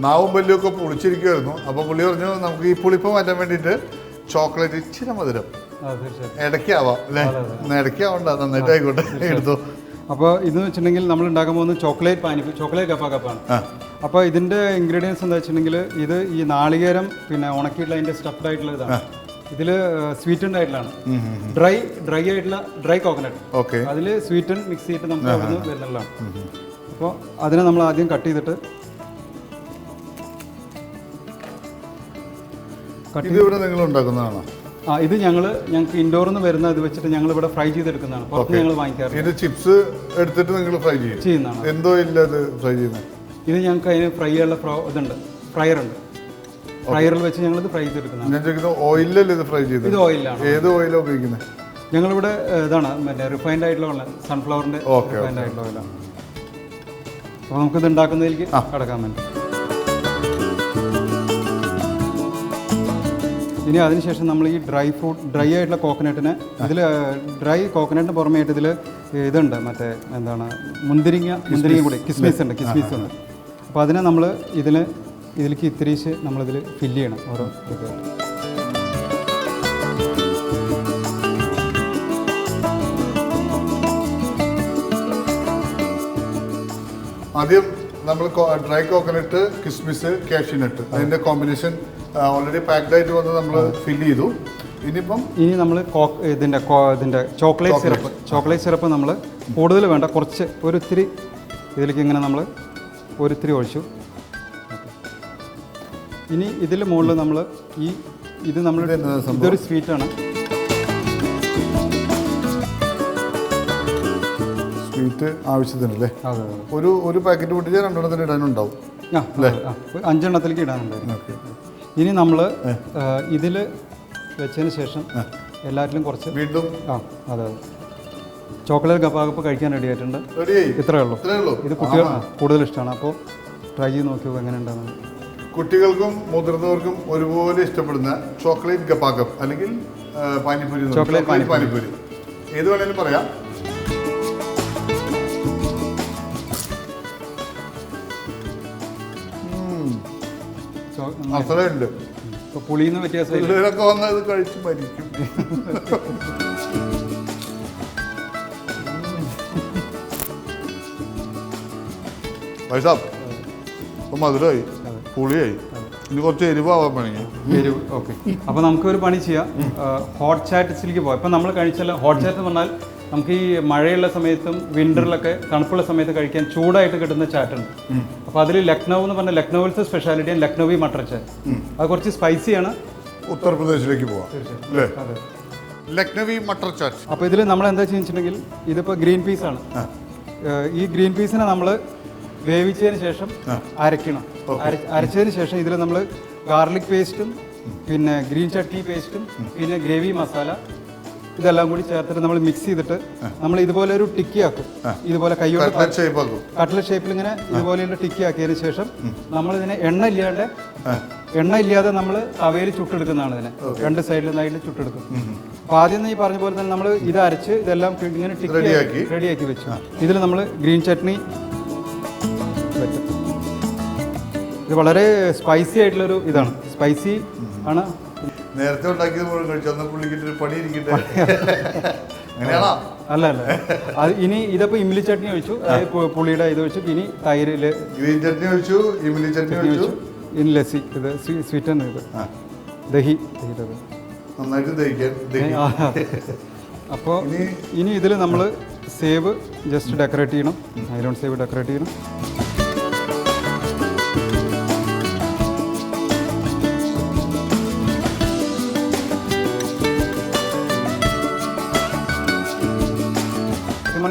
നാവും പല്ലുമൊക്കെ പുളിച്ചിരിക്കുമായിരുന്നു. അപ്പോൾ പുള്ളി പറഞ്ഞു നമുക്ക് ഈ പുളിപ്പ് മാറ്റാൻ വേണ്ടിയിട്ട് ചോക്ലേറ്റ് ഇച്ചിരി മധുരം ഇടയ്ക്കാവാം അല്ലേ? ഇടയ്ക്കാവണ്ട, നന്നായിട്ട് ആയിക്കോട്ടെ, എടുത്തു. അപ്പോൾ ഇതെന്ന് വെച്ചിട്ടുണ്ടെങ്കിൽ നമ്മൾ ഉണ്ടാക്കാൻ പോകുന്നത് ചോക്ലേറ്റ് കപ്പാണ്. അപ്പോൾ ഇതിൻ്റെ ഇൻഗ്രീഡിയൻസ് എന്താ വെച്ചിട്ടുണ്ടെങ്കിൽ ഇത് ഈ നാളികേരം പിന്നെ ഉണക്കിയിട്ടുള്ള അതിൻ്റെ സ്റ്റഫ്ഡ് ആയിട്ടുള്ള ഇതാണ്. ഇതിൽ സ്വീറ്റൻഡ് ആയിട്ടുള്ളതാണ്, ഡ്രൈ ആയിട്ടുള്ള ഡ്രൈ കോക്കനട്ട്. ഓക്കെ, അതിൽ സ്വീറ്റൻ മിക്സ് ചെയ്തിട്ട് നമുക്ക് അവിടുന്ന് വരുന്നുള്ളതാണ്. അപ്പോൾ അതിനെ നമ്മൾ ആദ്യം കട്ട് ചെയ്തിട്ട് നിങ്ങൾ ഉണ്ടാക്കുന്നതാണോ? ഇത് ഞങ്ങൾക്ക് ഇൻഡോറിൽ നിന്ന് വരുന്ന ഇത് വെച്ചിട്ട് ഞങ്ങൾ ഇവിടെ ഫ്രൈ ചെയ്തെടുക്കുന്നതാണ്. പുറത്ത് ഞങ്ങൾ വാങ്ങിക്കാറില്ല. ഇത് ചിപ്സ് എടുത്തിട്ട് നിങ്ങൾ ഫ്രൈ ചെയ്യുന്നതാണ്. എന്തോ ഇല്ല ഇത് ഫ്രൈ ചെയ്യുന്നത്. ഇത് ഞങ്ങൾക്ക് അതിന് ഫ്രൈ ചെയ്യാനുള്ള ഇതുണ്ട്, ഫ്രയറുണ്ട്. ഫ്രയറിൽ വെച്ച് ഞങ്ങളിത് ഫ്രൈ ചെയ്തെടുക്കുന്നതാണ്. ഞാൻ ചോദിക്കുന്നത് ഓയിലല്ലേ ഇത് ഫ്രൈ ചെയ്തത്? ഇത് ഓയിലാണ്. ഏത് ഓയിലാണ് ഉപയോഗിക്കുന്നത്? ഞങ്ങളിവിടെ ഇതാണ് മറ്റേ റിഫൈൻഡ് ആയിട്ടുള്ള ഓയിലാണ്, സൺഫ്ലവറിൻ്റെ റിഫൈൻഡ് ആയിട്ടുള്ള ഓയിലാണ്. അപ്പോൾ നമുക്കിത് ഉണ്ടാക്കുന്നതിലേക്ക് കടക്കാൻ വേണ്ടി ഇനി അതിനുശേഷം നമ്മൾ ഈ ഡ്രൈ ആയിട്ടുള്ള കോക്കനട്ടിനെ ഡ്രൈ കോക്കനട്ടിന് പുറമേ ആയിട്ട് ഇതിൽ ഇതുണ്ട്, മറ്റേ എന്താണ് മുന്തിരിങ്ങ കൂടി കിസ്മിസ് ഉണ്ട്. അപ്പോൾ അതിനെ നമ്മൾ ഇതിലേക്ക് ഇത്തിരീശ് നമ്മളിതിൽ ഫില്ല് ചെയ്യണം ഓരോ ഇത്. ആദ്യം നമ്മൾ ഡ്രൈ കോക്കനട്ട്, കിസ്മിസ്, കാഷ്യൂനട്ട് അതിൻ്റെ കോമ്പിനേഷൻ ഓൾറെഡി പാക്ഡ് ആയിട്ട് വന്ന് നമ്മൾ ഫില്ല് ചെയ്തു. ഇനി നമ്മൾ ഇതിൻ്റെ ചോക്ലേറ്റ് സിറപ്പ് നമ്മൾ കൂടുതൽ വേണ്ട, കുറച്ച് ഒരിത്തിരി ഇതിലേക്ക് ഇങ്ങനെ നമ്മൾ ഒരിത്തിരി ഒഴിച്ചു. ഇനി ഇതിൽ മുകളിൽ നമ്മൾ ഇത് നമ്മൾ ഇതൊരു സ്വീറ്റാണ്. സ്വീറ്റ് ആവശ്യത്തിനല്ലേ? ഒരു പാക്കറ്റ് പൊട്ടിച്ചാൽ 2 എണ്ണത്തിന് ഇടാനുണ്ടാവും. 5 എണ്ണത്തിലേക്ക് ഇടാനുണ്ടാവും. ഇനി നമ്മൾ ഇതിൽ വെച്ചതിന് ശേഷം എല്ലാറ്റിലും കുറച്ച് വീണ്ടും അതെ ചോക്ലേറ്റ് കപ്പാകപ്പ് കഴിക്കാൻ റെഡി ആയിട്ടുണ്ട്. ഇത്രയേ ഉള്ളൂ. ഇത് കുട്ടികൾ കൂടുതൽ ഇഷ്ടമാണ്. അപ്പോൾ ട്രൈ ചെയ്ത് നോക്കിയോ എങ്ങനെ ഉണ്ടാകുന്നത്. കുട്ടികൾക്കും മുതിർന്നവർക്കും ഒരുപോലെ ഇഷ്ടപ്പെടുന്ന ചോക്ലേറ്റ് ഗപ്പാകപ്പ് അല്ലെങ്കിൽ പാനിപ്പൂരി, ചോക്ലേറ്റ് പാനിപ്പൂരി ഏത് വേണേലും പറയാം. മസാലയുണ്ട്. പുളിന്ന് വ്യത്യാസം പിള്ളേരൊക്കെ വന്നത് കഴിച്ച് മരിക്കും. ഇപ്പം മധുരമായി, പുളിയായി, ഇനി കുറച്ച് എരിവാവാൻ പണിങ്ങി. ഓക്കെ, അപ്പോൾ നമുക്കൊരു പണി ചെയ്യാം. ഹോട്ട് ചാറ്റ്സിലേക്ക് പോകാം. ഇപ്പം നമ്മൾ കഴിച്ചാൽ ഹോട്ട് ചാറ്റ് എന്ന് പറഞ്ഞാൽ നമുക്ക് ഈ മഴയുള്ള സമയത്തും വിൻ്ററിലൊക്കെ തണുപ്പുള്ള സമയത്ത് കഴിക്കാൻ ചൂടായിട്ട് കിട്ടുന്ന ചാറ്റുണ്ട്. അപ്പോൾ അതിൽ ലക്നൗ എന്ന് പറഞ്ഞാൽ ലക്നൗവിലത്തെ സ്പെഷ്യാലിറ്റി ലക്നൗവി മട്ടർ ചാറ്റ്. അത് കുറച്ച് സ്പൈസിയാണ്. ഉത്തർപ്രദേശിലേക്ക് പോവാം, ലക്നവി മട്ടർ ചാറ്റ്. അപ്പോൾ ഇതിൽ നമ്മൾ എന്താ ചെയ്യുന്നുണ്ടെങ്കിൽ ഇതിപ്പോൾ ഗ്രീൻ പീസാണ്. ഈ ഗ്രീൻ പീസിനെ നമ്മൾ വേവിച്ചതിന് ശേഷം അരയ്ക്കണം. അരച്ചതിന് ശേഷം ഇതിൽ നമ്മൾ ഗാർലിക് പേസ്റ്റും പിന്നെ ഗ്രീൻ ചട്നി പേസ്റ്റും പിന്നെ ഗ്രേവി മസാല ഇതെല്ലാം കൂടി ചേർത്തിട്ട് നമ്മൾ മിക്സ് ചെയ്തിട്ട് നമ്മൾ ഇതുപോലെ ഒരു ടിക്കി ആക്കും. ഇതുപോലെ കൈയോട് കട്ട്ലറ്റ് ഷേപ്പിൽ ഇങ്ങനെ ഇതുപോലെയുള്ള ടിക്കി ആക്കിയതിന് ശേഷം നമ്മൾ ഇതിനെ എണ്ണ ഇല്ലാതെ നമ്മൾ തവയിൽ ചുട്ടെടുക്കുന്നതാണ്. ഇതിനെ 2 സൈഡിൽ ചുട്ടെടുക്കും. അപ്പോൾ ആദ്യം ഈ പറഞ്ഞ പോലെ തന്നെ നമ്മൾ ഇത് അരച്ച് ഇതെല്ലാം ഇങ്ങനെ ടിക്കി റെഡിയാക്കി വെച്ചു. ഇതിൽ നമ്മൾ ഗ്രീൻ ചട്നി വെച്ചു. ഇത് വളരെ സ്പൈസി ആയിട്ടുള്ളൊരു ഇതാണ്. സ്പൈസി ആണ്. നേരത്തെ ഉണ്ടാക്കിയത് മുഴുവൻ കഴിച്ചു പുള്ളിക്കിട്ടൊരു പണി ഇരിക്കട്ടെ. അങ്ങനെയാണോ? അല്ല അത് ഇനി ഇതിപ്പോൾ ഇമ്ലി ചട്നി ഒഴിച്ചു, പുളിയുടെ ഇത് വെച്ചു. ഇനി തൈരില് ഗ്രീൻ ചട്നി ഒഴിച്ചു, ഇമ്ലി ചട്നി ഒഴിച്ചു. ഇനി ലസ്സി, ഇത് സ്വീറ്റൻ, ഇത് ദഹി നന്നായിട്ട് ദഹിക്കാൻ. അപ്പോൾ ഇനി ഇതിൽ നമ്മൾ സേവ് ജസ്റ്റ് ഡെക്കറേറ്റ് ചെയ്യണം. നൈലോൺ സേവ് ഡെക്കറേറ്റ് ചെയ്യണം.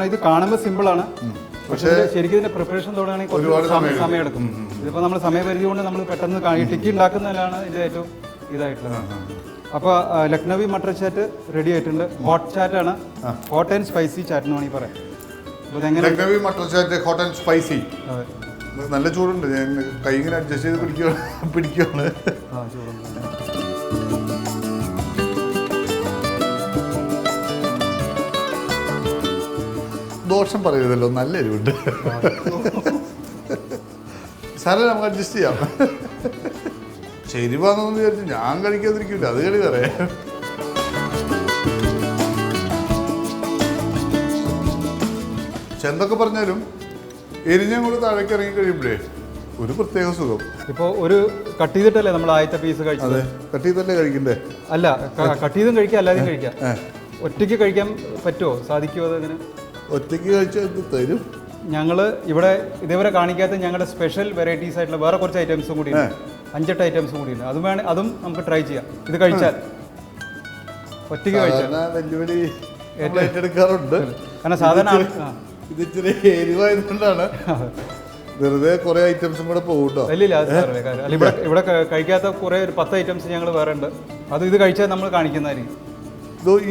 ഇത് കാണുമ്പോൾ സിമ്പിളാണ്, പക്ഷേ ശരിക്കും ഇതിന്റെ പ്രിപ്പറേഷൻ തുടങ്ങുകയാണെങ്കിൽ കുറച്ച് സമയം എടുക്കും. ഇതിപ്പോൾ നമ്മൾ സമയപരിധി കൊണ്ട് നമ്മൾ പെട്ടെന്ന് ടിക്കി ഉണ്ടാക്കുന്നതിലാണ് ഇത് ഏറ്റവും ഇതായിട്ടുള്ളത്. അപ്പോൾ ലക്നവി മട്ടർ ചാറ്റ് റെഡി ആയിട്ടുണ്ട്. ഹോട്ട് ചാറ്റാണ്, ഹോട്ട് ആൻഡ് സ്പൈസി ചാറ്റ് എന്ന് വേണമെങ്കിൽ പറയാം. അപ്പോൾ ഇതെങ്ങനെ Lucknowi matar chaat hot and spicy. നല്ല ചൂടുണ്ട്, ഞാൻ കൈ ഇങ്ങനെ അഡ്ജസ്റ്റ് ചെയ്ത് പിടിക്കുകയാണ്. ചൂടുണ്ട്. ദോഷം പറയരുതല്ലോ, നല്ല എരിവുണ്ട്. സാറേ നമുക്ക് അഡ്ജസ്റ്റ് ചെയ്യാം. ശരിവാന്നൊന്നും വിചാരിച്ചു ഞാൻ കഴിക്കാതിരിക്കില്ല, അത് കളി പറയാം. എന്തൊക്കെ പറഞ്ഞാലും എരിഞ്ഞും കൂടി താഴേക്ക് ഇറങ്ങി കഴിയുമ്പോഴേ ഒരു പ്രത്യേക സുഖം. ഇപ്പോൾ ഒരു കട്ട് ചെയ്തിട്ടല്ലേ നമ്മൾ ആദ്യത്തെ പീസ് കഴിച്ചത്? അതെ, കട്ട് ചെയ്തല്ലേ കഴിക്കണ്ടേ? അല്ല, കട്ട് ചെയ്തും കഴിക്കാം അല്ലാതെയും കഴിക്കാം. ഒറ്റയ്ക്ക് കഴിക്കാൻ പറ്റുമോ, സാധിക്കുമോ? അതങ്ങനെ ഒറ്റയ്ക്ക് കഴിച്ചാൽ തരും. ഞങ്ങൾ ഇവിടെ ഇതേവരെ കാണിക്കാത്ത ഞങ്ങളുടെ സ്പെഷ്യൽ വെറൈറ്റീസ് ആയിട്ടുള്ള വേറെ കുറച്ച് ഐറ്റംസും കൂടി ഉണ്ട്. 5-8 ഐറ്റംസും കൂടി ഉണ്ട്. അതും നമുക്ക് ട്രൈ ചെയ്യാം. ഇത് കഴിച്ചാൽ ഒറ്റയ്ക്ക് കഴിച്ചാൽ വെല്ലുവിളി ഏറ്റെടുക്കാറുണ്ട്. കാരണം സാധാരണ ഇത് ഇച്ചിരി എരിവായതുകൊണ്ടാണ് വെറുതെ കുറെ ഐറ്റംസും കൂടെ പോകും. ഇല്ല, അല്ല ഇവിടെ കഴിക്കാത്ത കുറെ ഒരു 10 ഐറ്റംസ് ഞങ്ങൾ വേറെ ഉണ്ട്. ഇത് കഴിച്ചാൽ നമ്മൾ കാണിക്കുന്നതായിരിക്കും.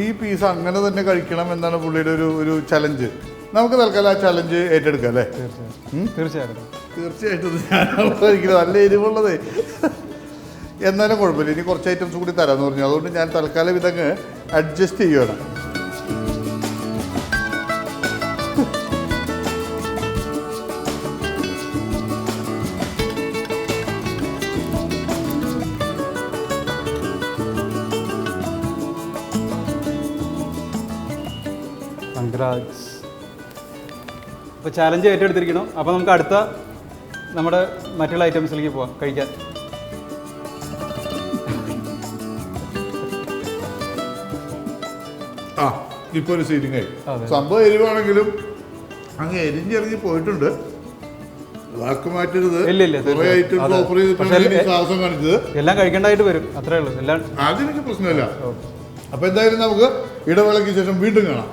ഈ പീസ് അങ്ങനെ തന്നെ കഴിക്കണം എന്നാണ് പുള്ളിയുടെ ഒരു ചലഞ്ച്. നമുക്ക് തൽക്കാലം ആ ചലഞ്ച് ഏറ്റെടുക്കാം അല്ലേ? തീർച്ചയായിട്ടും ഞാൻ കഴിക്കുന്നത് നല്ല എരിവുള്ളതേ. എന്നാലും കുഴപ്പമില്ല, ഇനി കുറച്ച് ഐറ്റംസ് കൂടി തരാമെന്ന് പറഞ്ഞു. അതുകൊണ്ട് ഞാൻ തൽക്കാലം ഇതങ്ങ് അഡ്ജസ്റ്റ് ചെയ്യുകയാണ്. അപ്പോൾ ചാലഞ്ച് ഏറ്റെടുത്തിരിക്കണം. അപ്പോൾ നമുക്ക് അടുത്ത നമ്മുടെ മറ്റുള്ള ഐറ്റംസിലേക്ക് പോവാം കഴിക്കാൻ. ഇപ്പോൾ ഒരു സീറ്റിംഗ് ആയി. സംഭവം എരിവാണെങ്കിലും അങ്ങ് എരിഞ്ഞിറങ്ങി പോയിട്ടുണ്ട്. വാക്ക് മാറ്റരുത്. സാഹസം കാണിച്ചത് എല്ലാം കഴിക്കേണ്ടതായിട്ട് വരും, അത്രേ ഉള്ളൂ. എല്ലാം അതെനിക്ക് പ്രശ്നമില്ല. അപ്പോൾ എന്തായാലും നമുക്ക് ഇടവേളയ്ക്ക് ശേഷം വീണ്ടും കാണാം.